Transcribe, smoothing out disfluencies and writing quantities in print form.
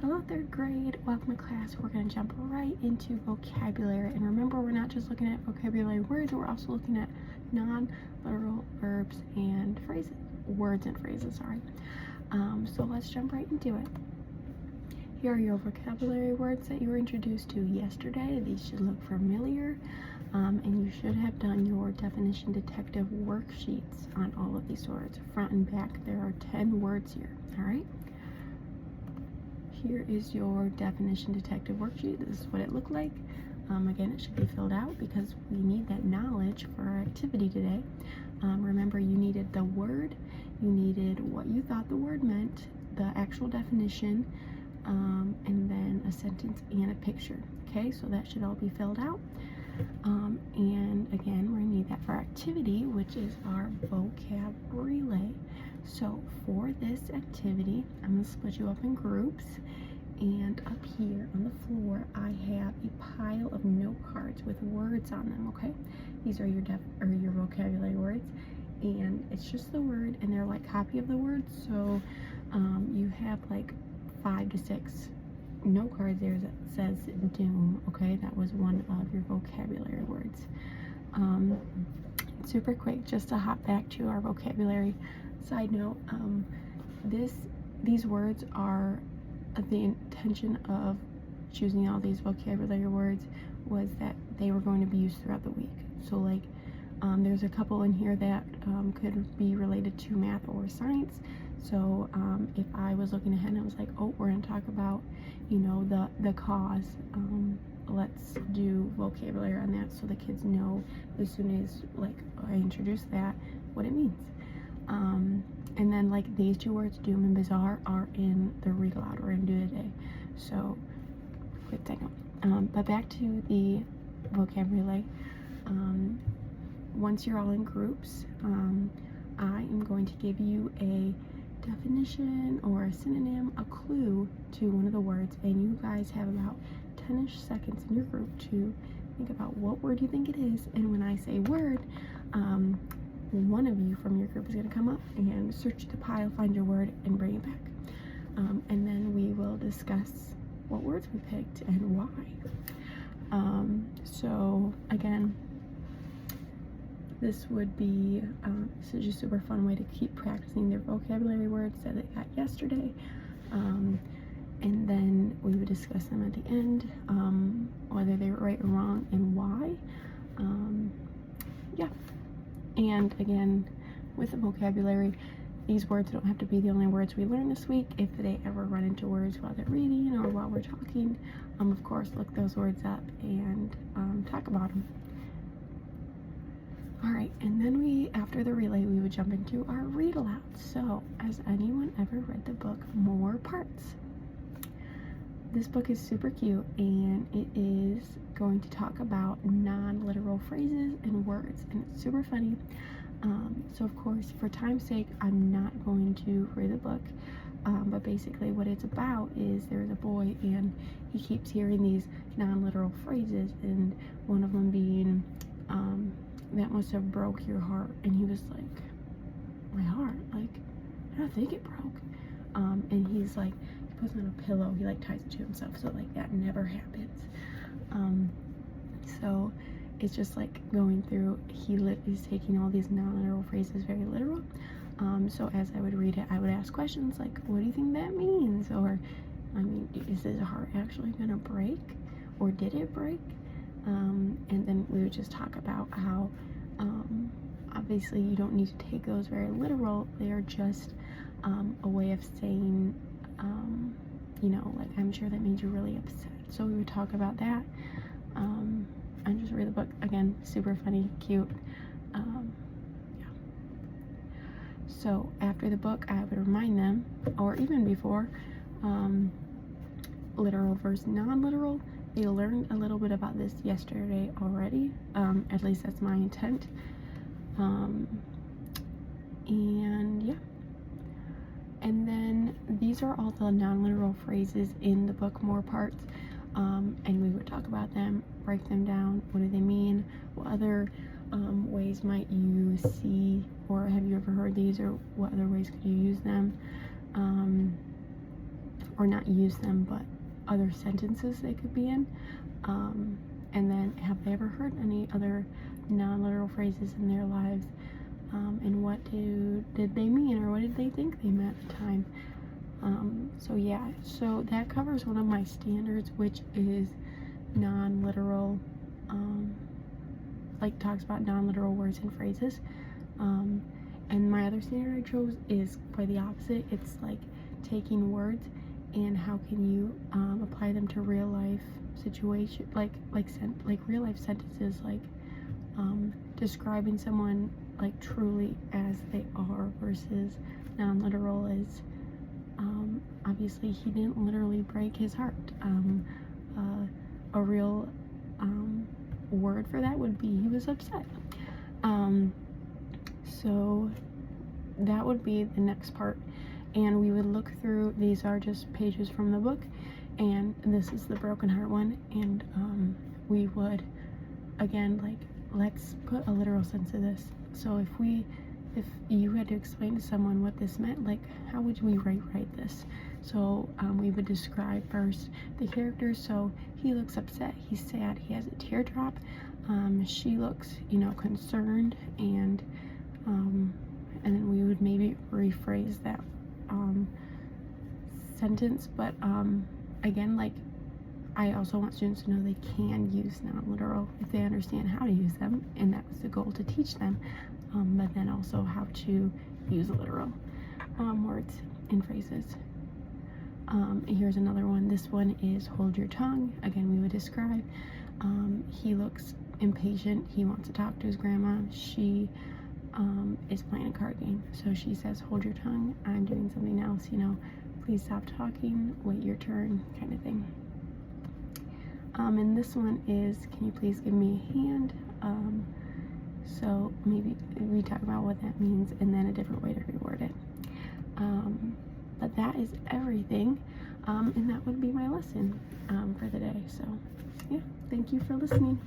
Hello third grade, welcome to class. We're going to jump right into vocabulary, and remember, we're not just looking at vocabulary words, we're also looking at non-literal verbs and phrases, words and phrases, sorry. So let's jump right into it. Here are your vocabulary words that you were introduced to yesterday. These should look familiar, and you should have done your definition detective worksheets on all of these words. Front and back, there are 10 words here, all right? Here is your definition detective worksheet. This is what it looked like. Again, it should be filled out because we need that knowledge for our activity today. Remember, you needed the word, you needed what you thought the word meant, the actual definition, and then a sentence and a picture. Okay, so that should all be filled out. And again, we're gonna need that for our activity, which is our vocab relay. So for this activity, I'm gonna split you up in groups, and up here on the floor, I have a pile of note cards with words on them, okay? These are your vocabulary words, and it's just the word, and they're like copy of the word, so you have like 5 to 6 note cards there that says doom, okay? That was one of your vocabulary words. Super quick, just to hop back to our vocabulary side note, these words are the intention of choosing all these vocabulary words was that they were going to be used throughout the week. So like there's a couple in here that could be related to math or science. So if I was looking ahead and I was like, oh, we're going to talk about, you know, the cause, let's do vocabulary on that so the kids know as soon as like I introduce that what it means. And then like these two words, doom and bizarre, are in the read aloud we're gonna do today. So quick second. But back to the vocabulary. Once you're all in groups, I am going to give you a definition or a synonym, a clue to one of the words, and you guys have about 10-ish seconds in your group to think about what word you think it is. And when I say word, one of you from your group is going to come up and search the pile, find your word, and bring it back. And then we will discuss what words we picked and why. So again, this would be this is just a super fun way to keep practicing their vocabulary words that they got yesterday. And then we would discuss them at the end, whether they were right or wrong and why. Yeah. And again, with the vocabulary, these words don't have to be the only words we learn this week. If they ever run into words while they're reading or while we're talking, of course, look those words up and talk about them. All right, and then after the relay, we would jump into our read aloud. So, has anyone ever read the book More Parts? This book is super cute, and it is going to talk about non-literal phrases and words, and it's super funny. So of course, for time's sake, I'm not going to read the book, but basically what it's about is there's a boy and he keeps hearing these non-literal phrases, and one of them being, that must have broke your heart, and he was like, my heart? Like, I don't think it broke. And he's like, he puts it on a pillow, he like ties it to himself, so like that never happens. So it's just like going through, he is taking all these non-literal phrases very literal. So as I would read it, I would ask questions like, what do you think that means? Or, I mean, is his heart actually gonna break? Or did it break? And then we would just talk about how, obviously you don't need to take those very literal. They are just a way of saying, you know, like, I'm sure that made you really upset. So we would talk about that. And just read the book. Again, super funny, cute. Yeah. So after the book, I would remind them, or even before, literal versus non-literal. They learned a little bit about this yesterday already. At least that's my intent. And yeah. And then these are all the non-literal phrases in the book More Parts. And we would talk about them, break them down. What do they mean? What other ways might you see, or have you ever heard these, or what other ways could you use them? or not use them, but other sentences they could be in. And then, have they ever heard any other non-literal phrases in their lives? And what did they mean, or what did they think they meant at the time? So yeah, so that covers one of my standards, which is non-literal, like talks about non-literal words and phrases. And my other standard I chose is quite the opposite. It's like taking words and how can you apply them to real life situation, like real life sentences, like describing someone like truly as they are, versus non-literal is obviously he didn't literally break his heart. A real word for that would be he was upset. So that would be the next part, and we would look through, these are just pages from the book, and this is the broken heart one, and we would again, like, let's put a literal sense of this. So if you had to explain to someone what this meant, like, how would we write this? So we would describe first the characters. So he looks upset, he's sad, he has a teardrop. She looks, concerned, and then we would maybe rephrase that sentence. But again, like, I also want students to know they can use non-literal if they understand how to use them, and that was the goal, to teach them, but then also how to use literal words and phrases. Here's another one. This one is hold your tongue. Again, we would describe, he looks impatient, he wants to talk to his grandma. She is playing a card game, so she says, hold your tongue, I'm doing something else, please stop talking, wait your turn, kind of thing. And this one is, can you please give me a hand? So maybe we talk about what that means and then a different way to reword it. But that is everything, and that would be my lesson for the day. So yeah, thank you for listening.